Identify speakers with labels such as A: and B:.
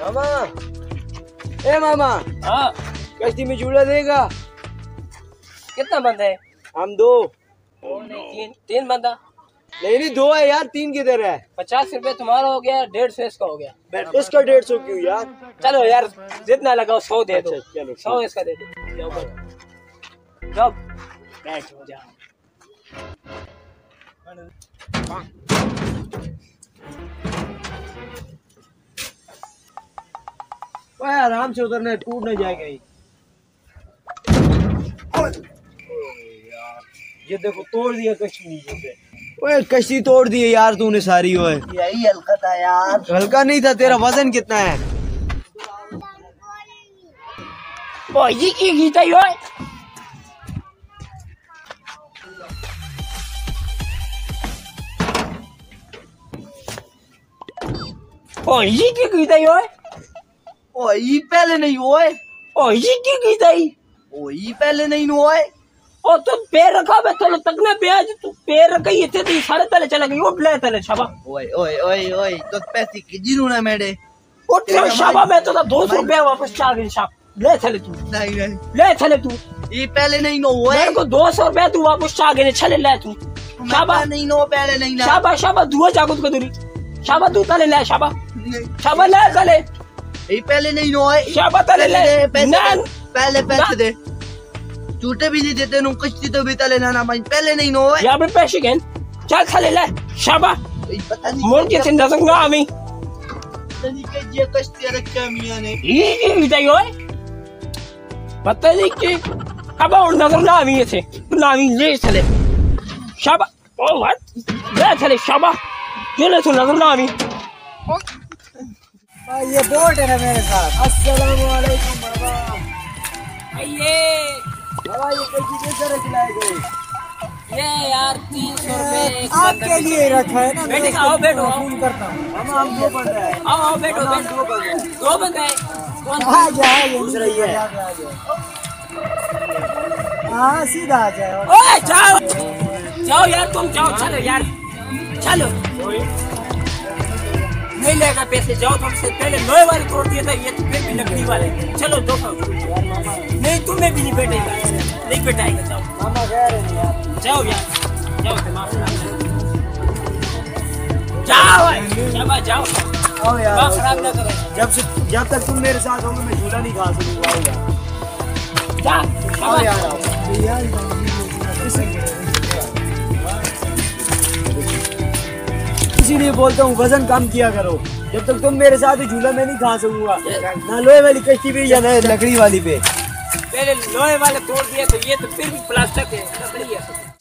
A: मामा, ए मामा।
B: हाँ
A: कश्ती में झूला देगा?
B: कितना बंदा है?
A: हम दो।
B: तीन बंदा।
A: नहीं दो है यार, तीन किधर है?
B: 50 रुपए तुम्हारा हो गया, 150 इसका हो गया।
A: उसका 150 क्यों यार?
B: चलो यार जितना लगाओ 100 दे दो।
A: चलो
B: 100 इसका दे दो। जाओ बैठो। जाओ बैठो जाओ।
A: ओए आराम से उतरना, टूट न जाए कहीं। ये देखो तोड़ दिया कश्ती नीचे से। ओए कश्ती तोड़ दी है यार तूने सारी। ओए
C: यही हल्का था यार।
A: हल्का नहीं था, तेरा वजन कितना है?
B: ओ ये की गीता ही ओए। ओ ये की गीता ही ओए।
C: ओ ये पहले नहीं हुआ।
B: ओ ये की गीता ही।
C: ओ ये पहले नहीं हुआ।
B: ओ तो पैर रखा मैं चलो तक ने ब्याज तू पैर रखी इतने तो सारे तले चला गई। उठ ले तले शाबा।
C: ओए ओए ओए ओए तो पैसे की जिन्होंने मेरे।
B: उठ ले शाबा, मैं तो 200 रुपया वापस चाह गई शाब। ले चले तू।
C: नहीं नहीं
B: ले चले तू।
C: ये पहले नहीं हुआ।
B: मेरे को 200 रुपया तू वापस चाह गई। चले ले तू शाबा।
C: नहीं नो पहले नहीं ना।
B: शाबा शाबा दुआ जागुत को दूरी। शाबा तू तले ले शाबा। शाबा ले तले।
C: ये पहले नहीं हुआ।
B: शाबा तले ले।
C: पहले पैसे दे। झूठे भी नहीं देते नु कश्ती तो भी तले ना मैं पहले नहीं हुआ।
B: या पे पैसे गन चल चले ले शाबा।
C: पता नहीं
B: मोर के सिंधा संगा आमी
C: नहीं के ये कश्ती रखा मियां ने।
B: ये जाई ओए पता नहीं कि अब और नजर ना आवी थे ना आवी। ले चले शाबा। ओ व्हाट ले चले शाबा। ले तो नजर ना आवी।
A: ये बोट है ना मेरे साथ। अस्सलाम वालेकुम बाबा।
B: ये
A: बाबा ये कश्ती किस तरह चलाई गई?
B: ये यार 300 रुपए
A: आपके लिए रखा है ना।
B: बैठे आओ बैठो।
A: फोन करता हूँ। हम दो बंदे हैं।
B: आओ आओ बैठो बैठो। दो बंदे
A: आ जाए घुस रही है। हाँ सीधा आ जाए।
B: ओए जाओ जाओ यार तुम जाओ। चलो यार चलो। नहीं लेगा पैसे। जाओ तुमसे पहले लोहे वाले तोड़ दिए था, ये तो फिर भी लकड़ी वाले। चलो दो नहीं तुम्हें भी नहीं बैठेगा। नहीं बैठाएगा। जाओ
A: मामा कह रहे हैं यार।
B: जाओ यार जाओ दिमाग जाओ शाबा जाओ।
A: आओ यार
B: दिमाग खराब ना करो।
A: जब तक तुम मेरे साथ होगे मैं झूला नहीं खा सकूंगा। आओ यार।
B: जा
A: आओ
B: शाबा
A: यार आओ। इसीलिए बोलता हूँ वजन कम किया करो। जब तक तुम मेरे साथ झूला मैं नहीं खा सकूंगा। ना लोहे वाली कश्ती पे या ना लकड़ी वाली पे।
B: पहले लोहे वाले तोड़ दिए तो ये तो फिर भी प्लास्टिक है, लकड़ी है।